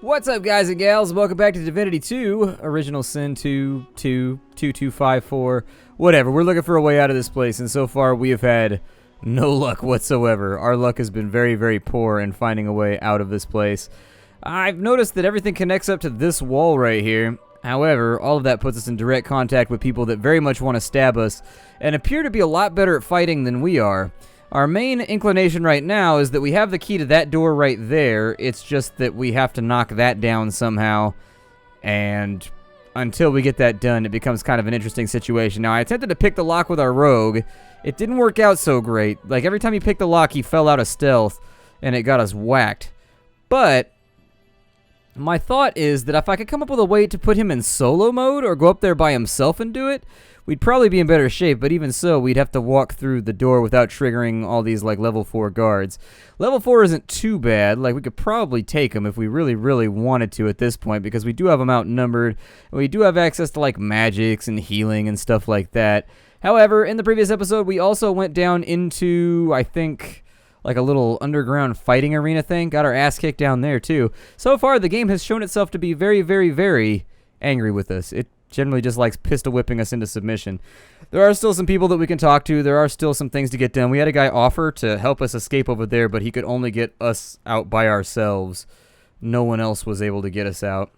What's up, guys and gals? Welcome back to Divinity 2, Original Sin 2.2254, whatever. We're looking for a way out of this place, and so far we have had no luck whatsoever. Our luck has been very, very poor in finding a way out of this place. I've noticed that everything connects up to this wall right here. However, all of that puts us in direct contact with people that very much want to stab us and appear to be a lot better at fighting than we are. Our main inclination right now is that we have the key to that door right there. It's just that we have to knock that down somehow. And until we get that done, it becomes kind of an interesting situation. Now, I attempted to pick the lock with our rogue. It didn't work out so great. Like, every time he picked the lock, he fell out of stealth, and it got us whacked. But my thought is that if I could come up with a way to put him in solo mode or go up there by himself and do it, we'd probably be in better shape, but even so, we'd have to walk through the door without triggering all these, like, level 4 guards. Level 4 isn't too bad. Like, we could probably take them if we really, really wanted to at this point, because we do have them outnumbered, and we do have access to, like, magics and healing and stuff like that. However, in the previous episode, we also went down into, I think, like a little underground fighting arena thing. Got our ass kicked down there, too. So far, the game has shown itself to be very, very, very angry with us. It generally just likes pistol whipping us into submission. There are still some people that we can talk to. There are still some things to get done. We had a guy offer to help us escape over there, but he could only get us out by ourselves. No one else was able to get us out,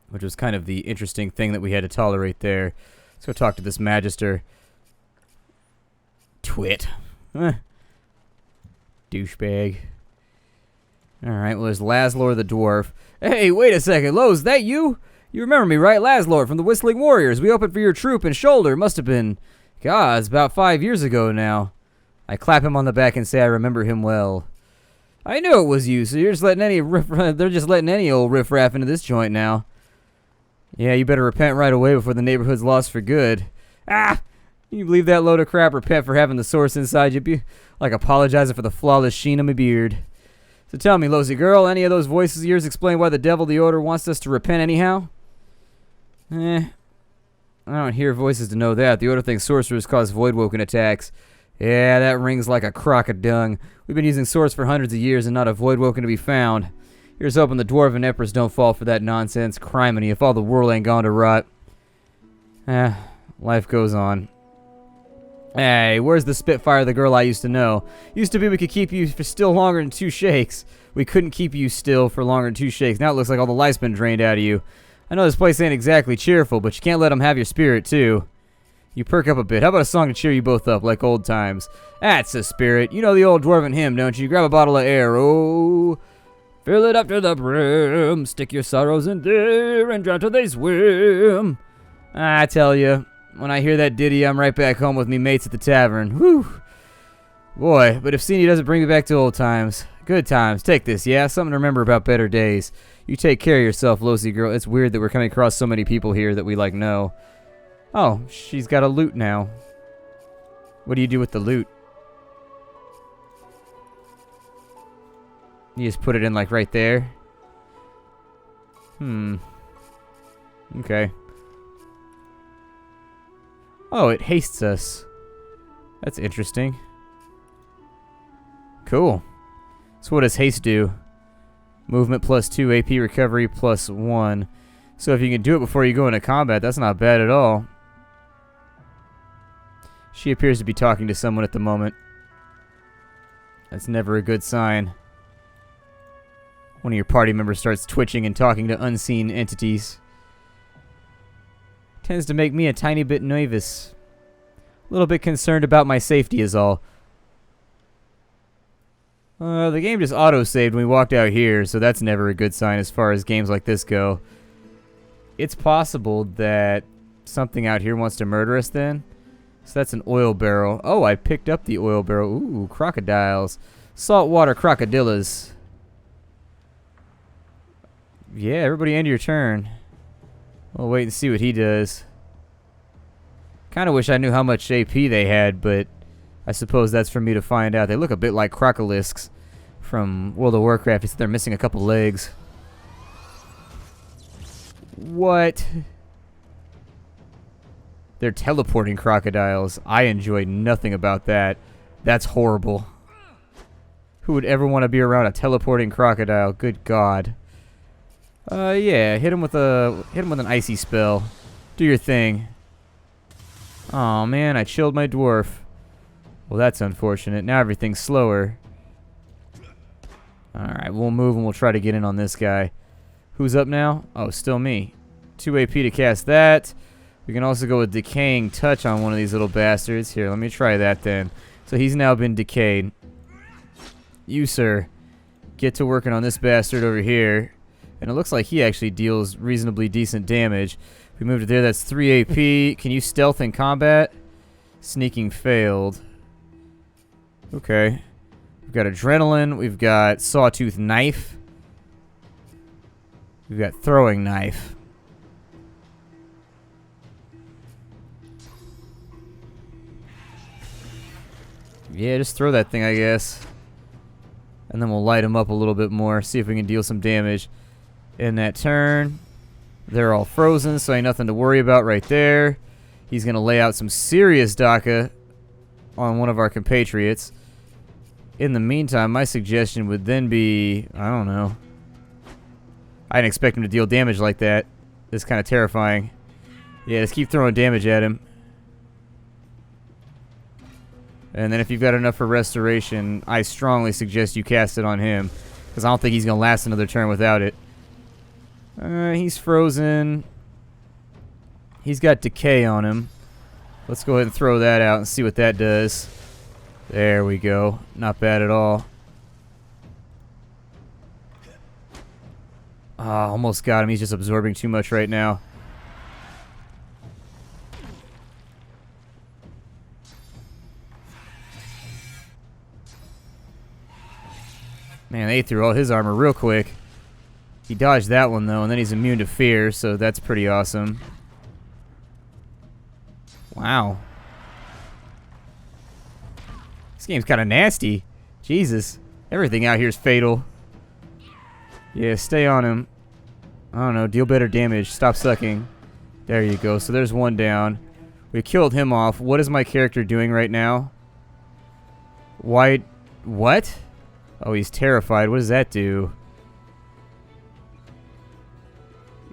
which was kind of the interesting thing that we had to tolerate there. Let's go talk to this Magister. Twit. Douchebag. Alright, well, there's Laszlo the dwarf. Hey, wait a second. Lo, is that you? You remember me, right? Laszlo from the Whistling Warriors. We opened for your troop in Shoulder. Must have been, God, it's about 5 years ago now. I clap him on the back and say I remember him well. I knew it was you, so you're just letting they're just letting any old riffraff into this joint now. Yeah, you better repent right away before the neighborhood's lost for good. Ah! You believe that load of crap? Repent for having the source inside you. Be like apologizing for the flawless sheen of my beard. So tell me, Losey girl, any of those voices of yours explain why the devil the Order wants us to repent anyhow? I don't hear voices to know that. The Order thinks sorcerers cause void-woken attacks. Yeah, that rings like a crock of dung. We've been using swords for hundreds of years and not a void-woken to be found. Here's hoping the Dwarven Empress don't fall for that nonsense. Criminy, if all the world ain't gone to rot. Life goes on. Hey, where's the Spitfire, the girl I used to know? Used to be we could keep you for still longer than 2 shakes. We couldn't keep you still for longer than 2 shakes. Now it looks like all the life's been drained out of you. I know this place ain't exactly cheerful, but you can't let them have your spirit, too. You perk up a bit. How about a song to cheer you both up, like old times? That's the spirit. You know the old dwarven hymn, don't you? Grab a bottle of air, oh. Fill it up to the brim. Stick your sorrows in there and drown till they swim. I tell you, when I hear that ditty, I'm right back home with me mates at the tavern. Whew. Boy, but if seeing you doesn't bring me back to old times. Good times. Take this, yeah? Something to remember about better days. You take care of yourself, Losey girl. It's weird that we're coming across so many people here that we, like, know. Oh, she's got a loot now. What do you do with the loot? You just put it in, like, right there? Okay. Oh, it hastes us. That's interesting. Cool. So what does haste do? Movement plus 2, AP recovery plus 1. So if you can do it before you go into combat, that's not bad at all. She appears to be talking to someone at the moment. That's never a good sign. One of your party members starts twitching and talking to unseen entities. Tends to make me a tiny bit nervous. A little bit concerned about my safety is all. The game just auto-saved when we walked out here, so that's never a good sign as far as games like this go. It's possible that something out here wants to murder us then. So that's an oil barrel. Oh, I picked up the oil barrel. Ooh, crocodiles. Saltwater crocodillas. Yeah, everybody end your turn. We'll wait and see what he does. Kind of wish I knew how much AP they had, but I suppose that's for me to find out. They look a bit like crocolisks from World of Warcraft, except they're missing a couple legs. What? They're teleporting crocodiles. I enjoy nothing about that. That's horrible. Who would ever want to be around a teleporting crocodile? Good God. Yeah, hit him with an icy spell. Do your thing. Oh man, I chilled my dwarf. Well, that's unfortunate. Now everything's slower. Alright, we'll move and we'll try to get in on this guy. Who's up now? Oh, still me. 2 AP to cast that. We can also go with Decaying Touch on one of these little bastards. Here, let me try that then. So he's now been decayed. You, sir, get to working on this bastard over here. And it looks like he actually deals reasonably decent damage. If we move to there, that's 3 AP. Can you stealth in combat? Sneaking failed. Okay. We've got Adrenaline. We've got Sawtooth Knife. We've got Throwing Knife. Yeah, just throw that thing, I guess. And then we'll light him up a little bit more. See if we can deal some damage. In that turn, they're all frozen, so ain't nothing to worry about right there. He's going to lay out some serious DACA on one of our compatriots. In the meantime, my suggestion would then be, I don't know. I didn't expect him to deal damage like that. It's kind of terrifying. Yeah, just keep throwing damage at him. And then if you've got enough for restoration, I strongly suggest you cast it on him. Because I don't think he's going to last another turn without it. He's frozen. He's got decay on him. Let's go ahead and throw that out and see what that does. There we go. Not bad at all. Almost got him. He's just absorbing too much right now. Man, they threw all his armor real quick. He dodged that one, though, and then he's immune to fear, so that's pretty awesome. Wow. This game's kind of nasty. Jesus. Everything out here is fatal. Yeah, stay on him. I don't know, deal better damage. Stop sucking. There you go. So there's one down. We killed him off. What is my character doing right now? White. What? Oh, he's terrified. What does that do?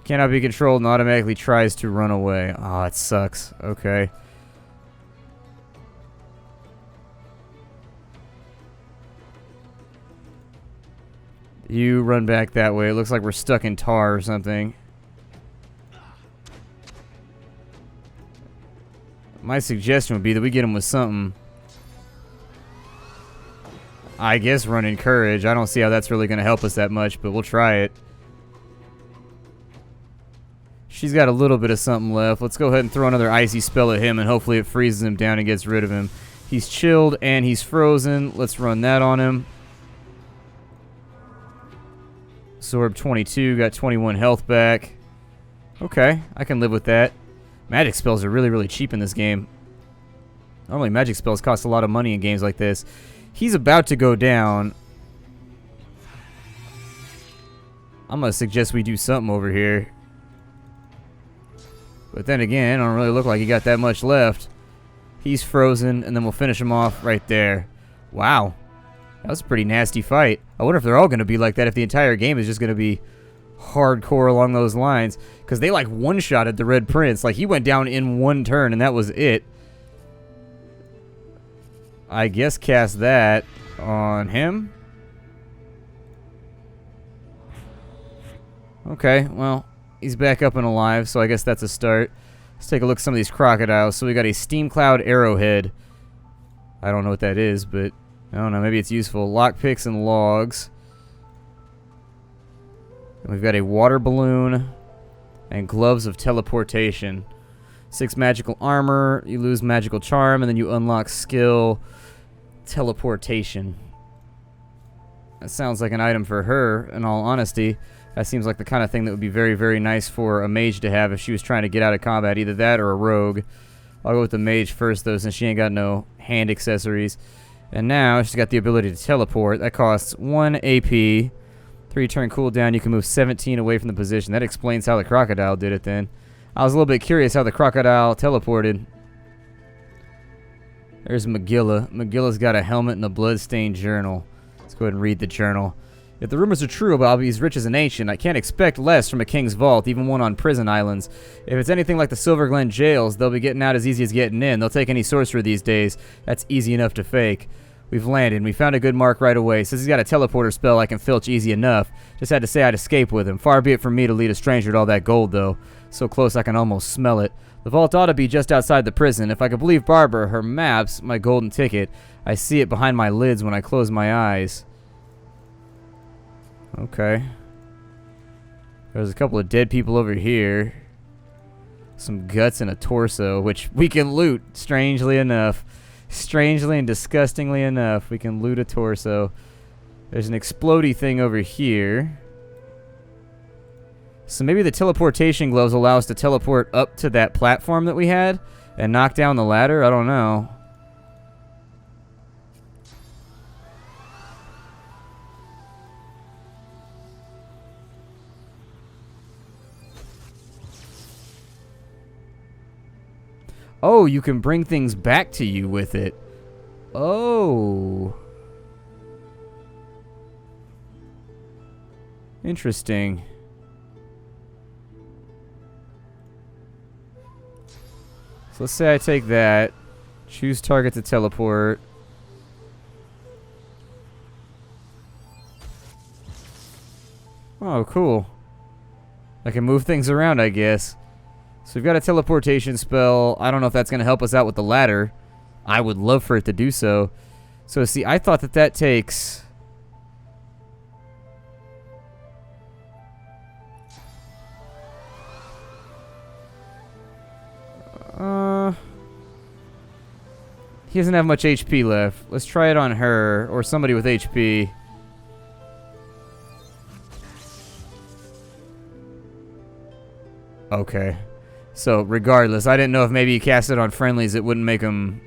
Cannot be controlled and automatically tries to run away. Oh, it sucks. Okay. You run back that way. It looks like we're stuck in tar or something. My suggestion would be that we get him with something. I guess run in courage. I don't see how that's really going to help us that much, but we'll try it. She's got a little bit of something left. Let's go ahead and throw another icy spell at him, and hopefully it freezes him down and gets rid of him. He's chilled and he's frozen. Let's run that on him. Sorb 22, got 21 health back. Okay, I can live with that. Magic spells are really, really cheap in this game. Normally magic spells cost a lot of money in games like this. He's about to go down. I'm going to suggest we do something over here. But then again, I don't really look like he got that much left. He's frozen, and then we'll finish him off right there. Wow. That was a pretty nasty fight. I wonder if they're all going to be like that, if the entire game is just going to be hardcore along those lines. Because they like one-shotted the Red Prince. Like he went down in one turn, and that was it. I guess cast that on him. Okay, well, he's back up and alive, so I guess that's a start. Let's take a look at some of these crocodiles. So we got a Steam Cloud Arrowhead. I don't know what that is, but I don't know. Maybe it's useful. Lockpicks and logs. And we've got a water balloon and gloves of teleportation. 6 magical armor. You lose magical charm, and then you unlock skill teleportation. That sounds like an item for her, in all honesty. That seems like the kind of thing that would be very, very nice for a mage to have if she was trying to get out of combat. Either that or a rogue. I'll go with the mage first, though, since she ain't got no hand accessories. And now she's got the ability to teleport. That costs 1 AP. 3-turn cooldown. You can move 17 away from the position. That explains how the crocodile did it then. I was a little bit curious how the crocodile teleported. There's Magilla. Magilla's got a helmet and a bloodstained journal. Let's go ahead and read the journal. If the rumors are true about being as rich as an ancient, I can't expect less from a king's vault, even one on prison islands. If it's anything like the Silver Glen jails, they'll be getting out as easy as getting in. They'll take any sorcerer these days. That's easy enough to fake. We've landed, and we found a good mark right away. Since he's got a teleporter spell, I can filch easy enough. Just had to say I'd escape with him. Far be it from me to lead a stranger to all that gold, though. So close I can almost smell it. The vault ought to be just outside the prison. If I could believe Barbara, her map's my golden ticket. I see it behind my lids when I close my eyes. Okay. There's a couple of dead people over here. Some guts and a torso, which we can loot, strangely enough. Strangely and disgustingly enough, we can loot a torso. There's an explodey thing over here. So maybe the teleportation gloves allow us to teleport up to that platform that we had and knock down the ladder? I don't know. Oh, you can bring things back to you with it. Oh. Interesting. So let's say I take that. Choose target to teleport. Oh, cool. I can move things around, I guess. So we've got a teleportation spell. I don't know if that's going to help us out with the ladder. I would love for it to do so. So see, I thought that takes... He doesn't have much HP left. Let's try it on her or somebody with HP. Okay. So, regardless, I didn't know if maybe you cast it on friendlies, it wouldn't make them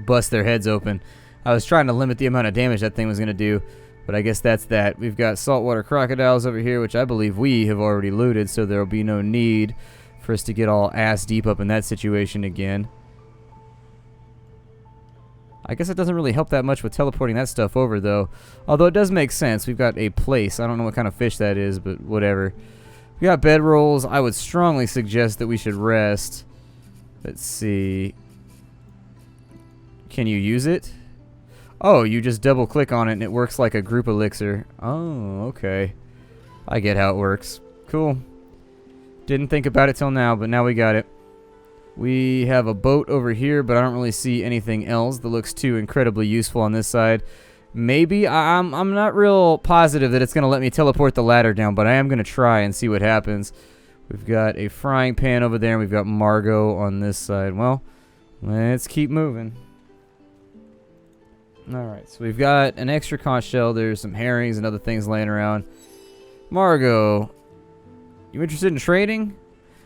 bust their heads open. I was trying to limit the amount of damage that thing was going to do, but I guess that's that. We've got saltwater crocodiles over here, which I believe we have already looted, so there will be no need for us to get all ass deep up in that situation again. I guess it doesn't really help that much with teleporting that stuff over, though. Although it does make sense. We've got a place. I don't know what kind of fish that is, but whatever. We got bedrolls. I would strongly suggest that we should rest. Let's see. Can you use it? Oh, you just double click on it and it works like a group elixir. Oh, okay. I get how it works. Cool. Didn't think about it till now, but now we got it. We have a boat over here, but I don't really see anything else that looks too incredibly useful on this side. Maybe. I'm not real positive that it's going to let me teleport the ladder down, but I am going to try and see what happens. We've got a frying pan over there, and we've got Margot on this side. Well, let's keep moving. Alright, so we've got an extra conch shell. There's some herrings and other things laying around. Margot, you interested in trading?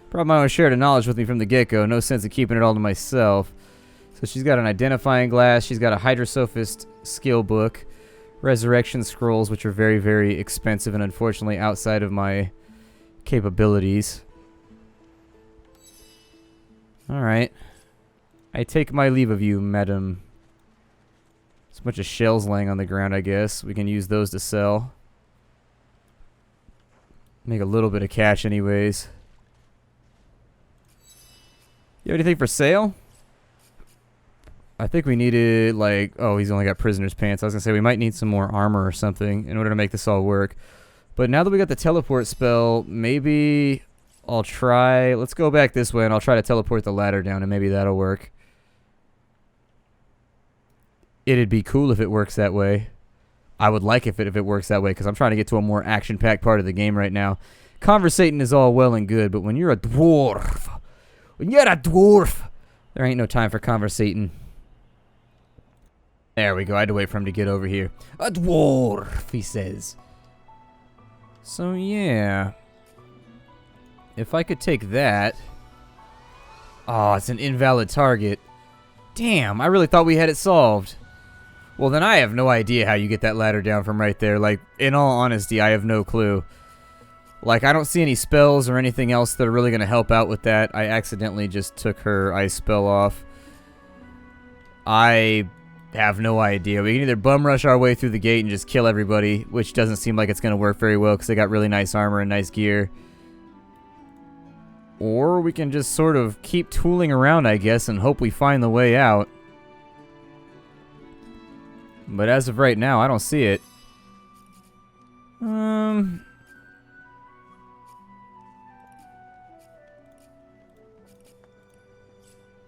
Brought my own share of knowledge with me from the get-go. No sense in keeping it all to myself. So she's got an identifying glass. She's got a hydrosophist skill book. Resurrection scrolls, which are very, very expensive and unfortunately outside of my capabilities. Alright. I take my leave of you, madam. There's a bunch of shells laying on the ground, I guess. We can use those to sell. Make a little bit of cash anyways. You have anything for sale? I think we needed, like... Oh, he's only got prisoner's pants. I was going to say we might need some more armor or something in order to make this all work. But now that we got the teleport spell, maybe I'll try... Let's go back this way and I'll try to teleport the ladder down and maybe that'll work. It'd be cool if it works that way. I would like if it works that way because I'm trying to get to a more action-packed part of the game right now. Conversating is all well and good, but when you're a dwarf... When you're a dwarf, there ain't no time for conversating. There we go. I had to wait for him to get over here. A dwarf, he says. So, yeah. If I could take that. Oh, it's an invalid target. Damn, I really thought we had it solved. Well, then I have no idea how you get that ladder down from right there. Like, in all honesty, I have no clue. Like, I don't see any spells or anything else that are really going to help out with that. I accidentally just took her ice spell off. I have no idea. We can either bum rush our way through the gate and just kill everybody, which doesn't seem like it's going to work very well because they got really nice armor and nice gear. Or we can just sort of keep tooling around, I guess, and hope we find the way out. But as of right now, I don't see it.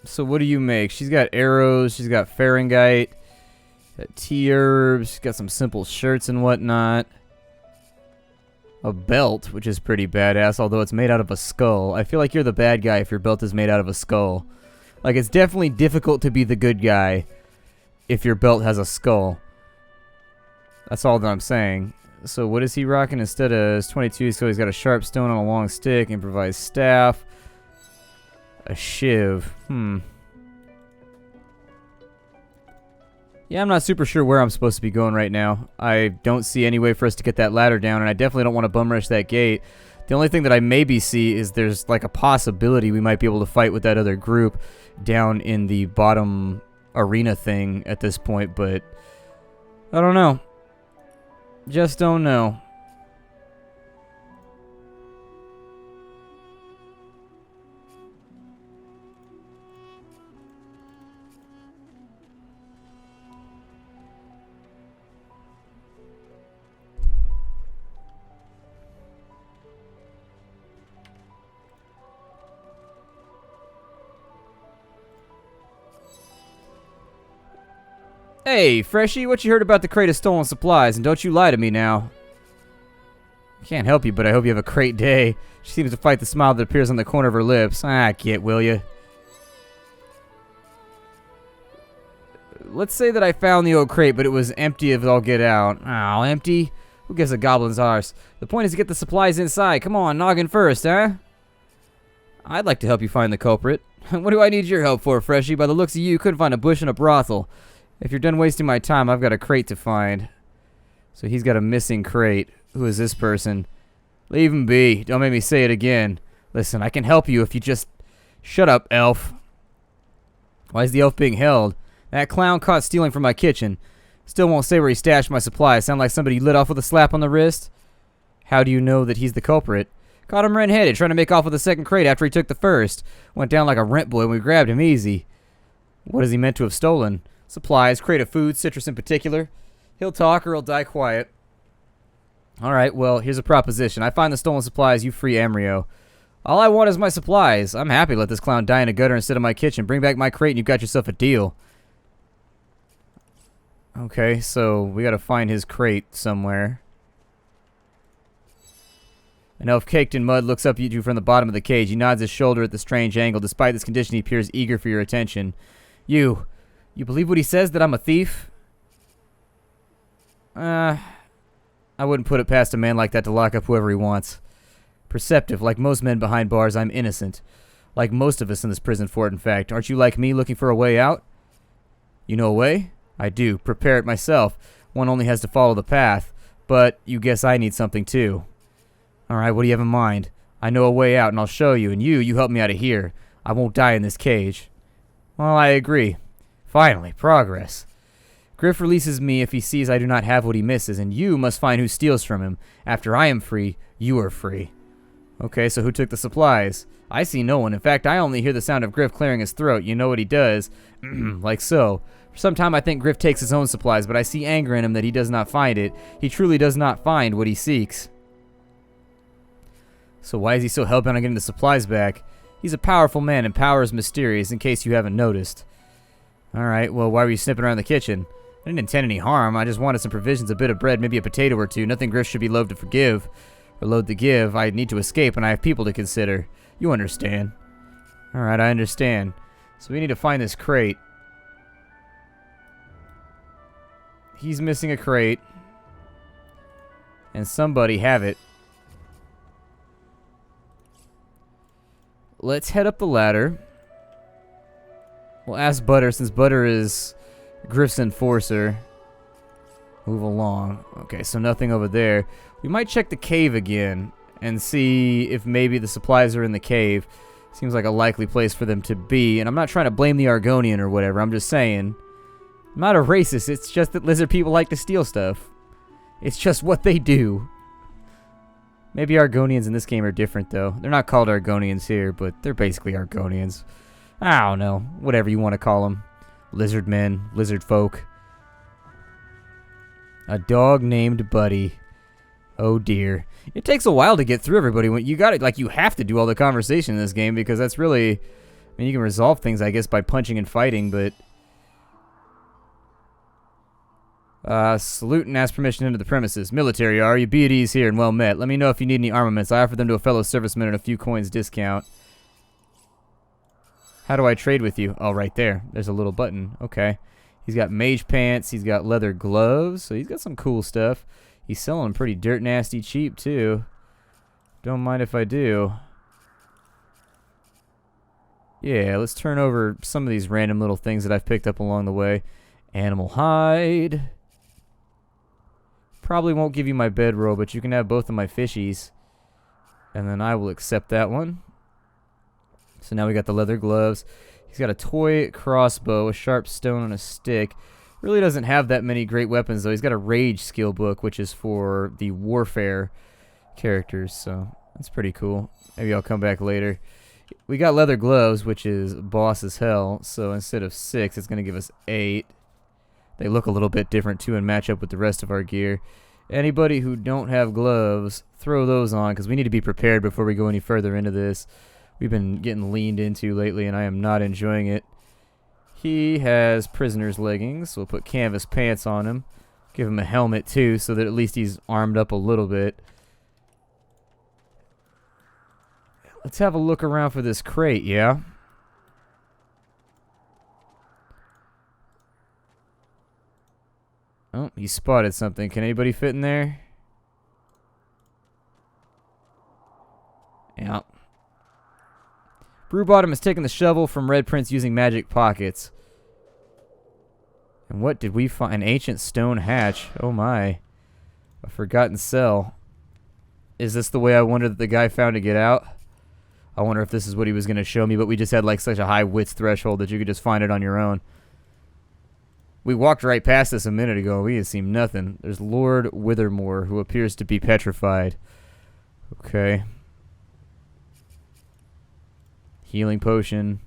So what do you make? She's got arrows, she's got Fahrenheit, tea herbs, she's got some simple shirts and whatnot. A belt, which is pretty badass, although it's made out of a skull. I feel like you're the bad guy if your belt is made out of a skull. Like, it's definitely difficult to be the good guy if your belt has a skull. That's all that I'm saying. So what is he rocking instead of his 22? So he's got a sharp stone on a long stick, improvised staff, a shiv. Yeah, I'm not super sure where I'm supposed to be going right now. I don't see any way for us to get that ladder down, and I definitely don't want to bum rush that gate. The only thing that I maybe see is there's like a possibility we might be able to fight with that other group down in the bottom arena thing at this point, but I don't know. Just don't know. Hey, Freshie, what you heard about the crate of stolen supplies? And don't you lie to me now. Can't help you, but I hope you have a great day. She seems to fight the smile that appears on the corner of her lips. Ah, get, will ya? Let's say that I found the old crate, but it was empty of all get out. Oh, empty? Who gives a goblin's arse? The point is to get the supplies inside. Come on, noggin first, huh? I'd like to help you find the culprit. What do I need your help for, Freshie? By the looks of you couldn't find a bush in a brothel. If you're done wasting my time, I've got a crate to find. So he's got a missing crate. Who is this person? Leave him be. Don't make me say it again. Listen, I can help you if you just... Shut up, elf. Why is the elf being held? That clown caught stealing from my kitchen. Still won't say where he stashed my supplies. Sound like somebody lit off with a slap on the wrist? How do you know that he's the culprit? Caught him red-handed, trying to make off with the second crate after he took the first. Went down like a rent boy when we grabbed him easy. What is he meant to have stolen? Supplies, crate of food, citrus in particular. He'll talk or he'll die quiet. Alright, well, here's a proposition. I find the stolen supplies, you free Amrio. All I want is my supplies. I'm happy to let this clown die in a gutter instead of my kitchen. Bring back my crate and you've got yourself a deal. Okay, so we gotta find his crate somewhere. An elf caked in mud looks up at you from the bottom of the cage. He nods his shoulder at the strange angle. Despite this condition, he appears eager for your attention. You believe what he says, that I'm a thief? I wouldn't put it past a man like that to lock up whoever he wants. Perceptive, like most men behind bars, I'm innocent. Like most of us in this prison fort, in fact. Aren't you like me, looking for a way out? You know a way? I do. Prepare it myself. One only has to follow the path. But you guess I need something too. Alright, what do you have in mind? I know a way out and I'll show you, and you help me out of here. I won't die in this cage. Well, I agree. Finally, progress. Griff releases me if he sees I do not have what he misses, and you must find who steals from him. After I am free, you are free. Okay, so who took the supplies? I see no one. In fact, I only hear the sound of Griff clearing his throat. You know what he does? Like so. For some time I think Griff takes his own supplies, but I see anger in him that he does not find it. He truly does not find what he seeks. So why is he so hell-bent on getting the supplies back? He's a powerful man, and power is mysterious, in case you haven't noticed. Alright, well, why were you snipping around the kitchen? I didn't intend any harm. I just wanted some provisions, a bit of bread, maybe a potato or two. Nothing Griff should be loath to forgive. Or loath to give. I need to escape, and I have people to consider. You understand. Alright, I understand. So we need to find this crate. He's missing a crate. And somebody have it. Let's head up the ladder. We'll ask Butter, since Butter is Griff's enforcer. Move along. Okay, so nothing over there. We might check the cave again and see if maybe the supplies are in the cave. Seems like a likely place for them to be. And I'm not trying to blame the Argonian or whatever. I'm just saying, I'm not a racist, it's just that lizard people like to steal stuff. It's just what they do. Maybe Argonians in this game are different, though. They're not called Argonians here, but they're basically Argonians. I don't know. Whatever you want to call them. Lizard men, lizard folk. A dog named Buddy. Oh dear. It takes a while to get through everybody. When you got it, like, you have to do all the conversation in this game because that's really... I mean, you can resolve things, I guess, by punching and fighting, but... salute and ask permission into the premises. Military, are you? Be at ease here and well met. Let me know if you need any armaments. I offer them to a fellow serviceman at a few coins discount. How do I trade with you? Oh, right there. There's a little button. Okay. He's got mage pants. He's got leather gloves. So he's got some cool stuff. He's selling pretty dirt nasty cheap, too. Don't mind if I do. Yeah, let's turn over some of these random little things that I've picked up along the way. Animal hide. Probably won't give you my bedroll, but you can have both of my fishies. And then I will accept that one. So now we got the leather gloves. He's got a toy crossbow, a sharp stone, and a stick. Really doesn't have that many great weapons, though. He's got a rage skill book, which is for the warfare characters, so that's pretty cool. Maybe I'll come back later. We got leather gloves, which is boss as hell, so instead of 6, it's going to give us 8. They look a little bit different, too, and match up with the rest of our gear. Anybody who don't have gloves, throw those on, because we need to be prepared before we go any further into this. We've been getting leaned into lately, and I am not enjoying it. He has prisoner's leggings, so we'll put canvas pants on him. Give him a helmet, too, so that at least he's armed up a little bit. Let's have a look around for this crate, yeah? Oh, he spotted something. Can anybody fit in there? Yeah. Brewbottom has taken the shovel from Red Prince using magic pockets. And what did we find? An ancient stone hatch. Oh my. A forgotten cell. Is this the way I wonder that the guy found to get out? I wonder if this is what he was going to show me, but we just had like such a high wits threshold that you could just find it on your own. We walked right past this a minute ago. We had seen nothing. There's Lord Withermore, who appears to be petrified. Okay. Healing potion.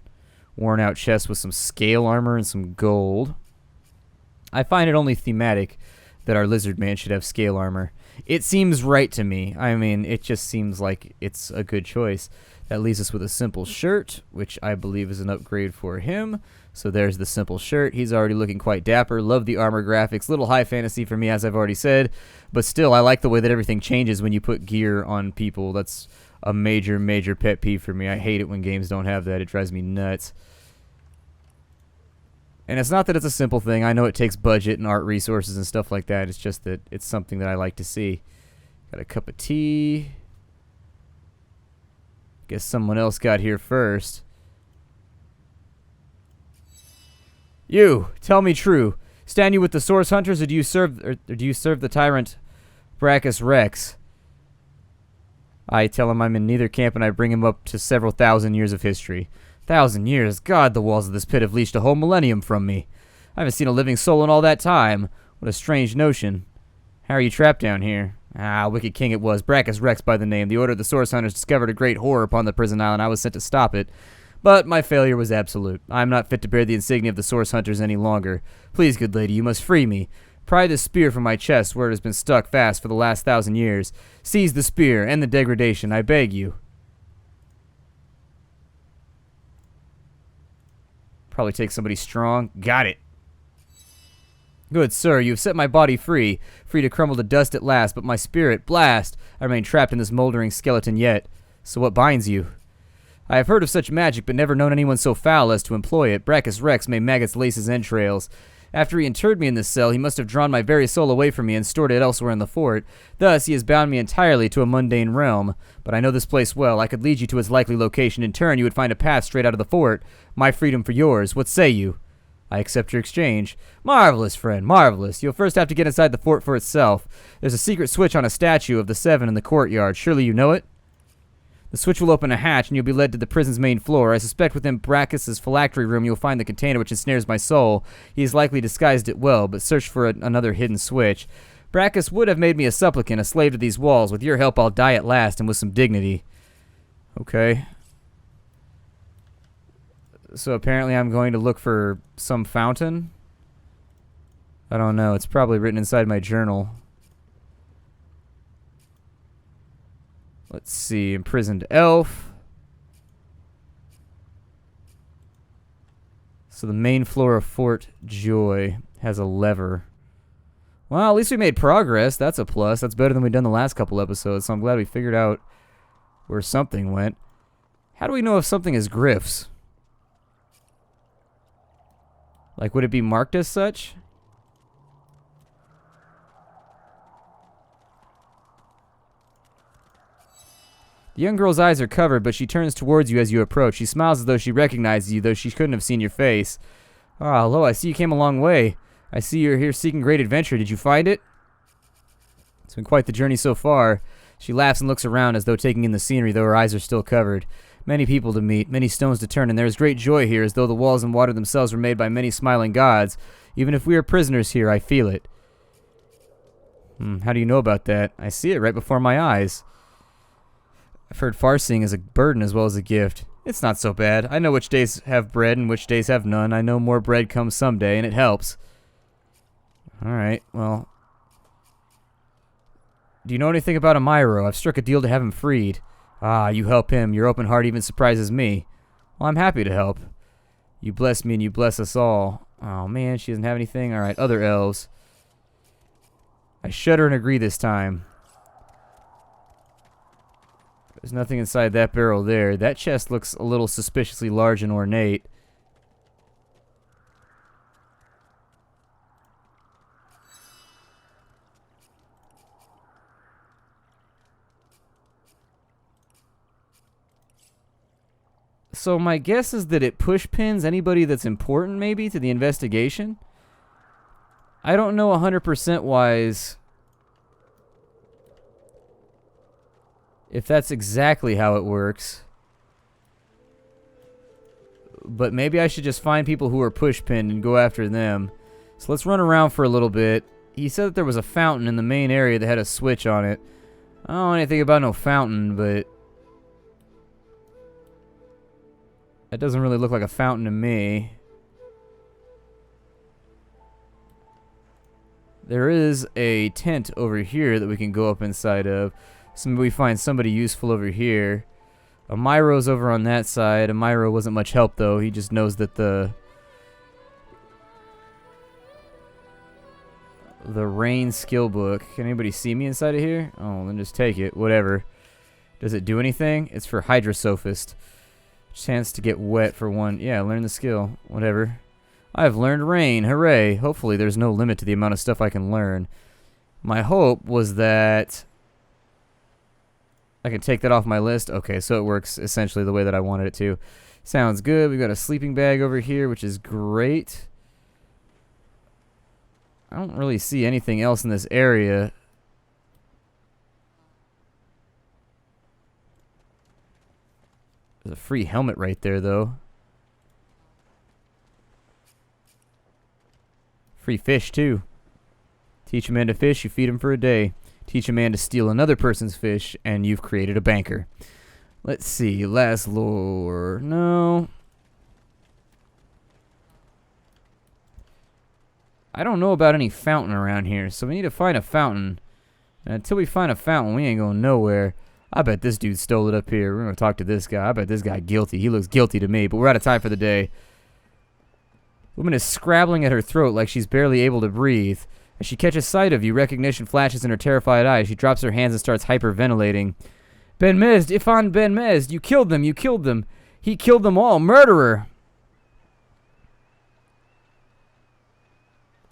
Worn out chest with some scale armor and some gold. I find it only thematic that our lizard man should have scale armor. It seems right to me. I mean, it just seems like it's a good choice. That leaves us with a simple shirt, which I believe is an upgrade for him. So there's the simple shirt. He's already looking quite dapper. Love the armor graphics. Little high fantasy for me, as I've already said. But still, I like the way that everything changes when you put gear on people. That's a major, major pet peeve for me. I hate it when games don't have that. It drives me nuts. And it's not that it's a simple thing. I know it takes budget and art resources and stuff like that. It's just that it's something that I like to see. Got a cup of tea. Guess someone else got here first. You, tell me true. Stand you with the Source Hunters, or do you serve the tyrant Brachus Rex? I tell him I'm in neither camp, and I bring him up to several thousand years of history. 1,000 years? God, the walls of this pit have leached a whole millennium from me. I haven't seen a living soul in all that time. What a strange notion. How are you trapped down here? Ah, wicked king it was, Brachus Rex by the name. The Order of the Source Hunters discovered a great horror upon the prison island. I was sent to stop it. But my failure was absolute. I am not fit to bear the insignia of the Source Hunters any longer. Please, good lady, you must free me. Pry this spear from my chest where it has been stuck fast for the last 1,000 years. Seize the spear, end the degradation, I beg you. Probably take somebody strong. Got it. Good sir, you have set my body free. Free to crumble to dust at last, but my spirit, blast! I remain trapped in this moldering skeleton yet. So what binds you? I have heard of such magic, but never known anyone so foul as to employ it. Brachus Rex may maggots lace his entrails. After he interred me in this cell, he must have drawn my very soul away from me and stored it elsewhere in the fort. Thus, he has bound me entirely to a mundane realm. But I know this place well. I could lead you to its likely location. In turn, you would find a path straight out of the fort. My freedom for yours. What say you? I accept your exchange. Marvelous, friend, marvelous. You'll first have to get inside the fort for itself. There's a secret switch on a statue of the Seven in the courtyard. Surely you know it? The switch will open a hatch, and you'll be led to the prison's main floor. I suspect within Brackus's phylactery room you'll find the container which ensnares my soul. He has likely disguised it well, but search for another hidden switch. Brackus would have made me a supplicant, a slave to these walls. With your help, I'll die at last, and with some dignity. Okay. So apparently I'm going to look for some fountain. I don't know. It's probably written inside my journal. Let's see. Imprisoned elf. So the main floor of Fort Joy has a lever. Well, at least we made progress. That's a plus. That's better than we've done the last couple episodes, so I'm glad we figured out where something went. How do we know if something is Griff's? Like, would it be marked as such? The young girl's eyes are covered, but she turns towards you as you approach. She smiles as though she recognizes you, though she couldn't have seen your face. Ah, hello, I see you came a long way. I see you're here seeking great adventure. Did you find it? It's been quite the journey so far. She laughs and looks around as though taking in the scenery, though her eyes are still covered. Many people to meet, many stones to turn, and there is great joy here, as though the walls and water themselves were made by many smiling gods. Even if we are prisoners here, I feel it. How do you know about that? I see it right before my eyes. I've heard farseeing is a burden as well as a gift. It's not so bad. I know which days have bread and which days have none. I know more bread comes someday, and it helps. Alright, well. Do you know anything about Amiro? I've struck a deal to have him freed. Ah, you help him. Your open heart even surprises me. Well, I'm happy to help. You bless me and you bless us all. Oh, man, she doesn't have anything? Alright, other elves. I shudder and agree this time. There's nothing inside that barrel there. That chest looks a little suspiciously large and ornate. So my guess is that it push pins anybody that's important, maybe, to the investigation. I don't know 100% wise if that's exactly how it works. But maybe I should just find people who are push pinned and go after them. So let's run around for a little bit. He said that there was a fountain in the main area that had a switch on it. I don't know anything about no fountain, but that doesn't really look like a fountain to me. There is a tent over here that we can go up inside of. So maybe we find somebody useful over here. Amiro's over on that side. Amiro wasn't much help, though. He just knows that the rain skill book. Can anybody see me inside of here? Oh, then just take it. Whatever. Does it do anything? It's for Hydrosophist. Chance to get wet for one. Yeah, learn the skill. Whatever. I've learned rain. Hooray. Hopefully there's no limit to the amount of stuff I can learn. My hope was that I can take that off my list. Okay, so it works essentially the way that I wanted it to. Sounds good. We've got a sleeping bag over here, which is great. I don't really see anything else in this area. There's a free helmet right there, though. Free fish, too. Teach a man to fish, you feed him for a day. Teach a man to steal another person's fish, and you've created a banker. Let's see. Last lore. No. I don't know about any fountain around here, so we need to find a fountain. And until we find a fountain, we ain't going nowhere. I bet this dude stole it up here. We're going to talk to this guy. I bet this guy guilty. He looks guilty to me, but we're out of time for the day. Woman is scrabbling at her throat like she's barely able to breathe. As she catches sight of you, recognition flashes in her terrified eyes. She drops her hands and starts hyperventilating. Ben Mezd, Ifan Ben Mezd, you killed them, you killed them. He killed them all, murderer.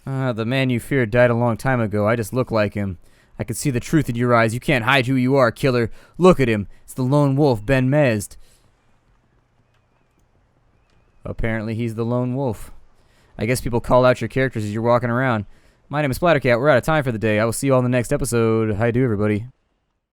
The man you feared died a long time ago. I just look like him. I can see the truth in your eyes. You can't hide who you are, killer. Look at him. It's the lone wolf, Ben Mezd. Apparently he's the lone wolf. I guess people call out your characters as you're walking around. My name is Splattercat. We're out of time for the day. I will see you all in the next episode. Hi, do everybody.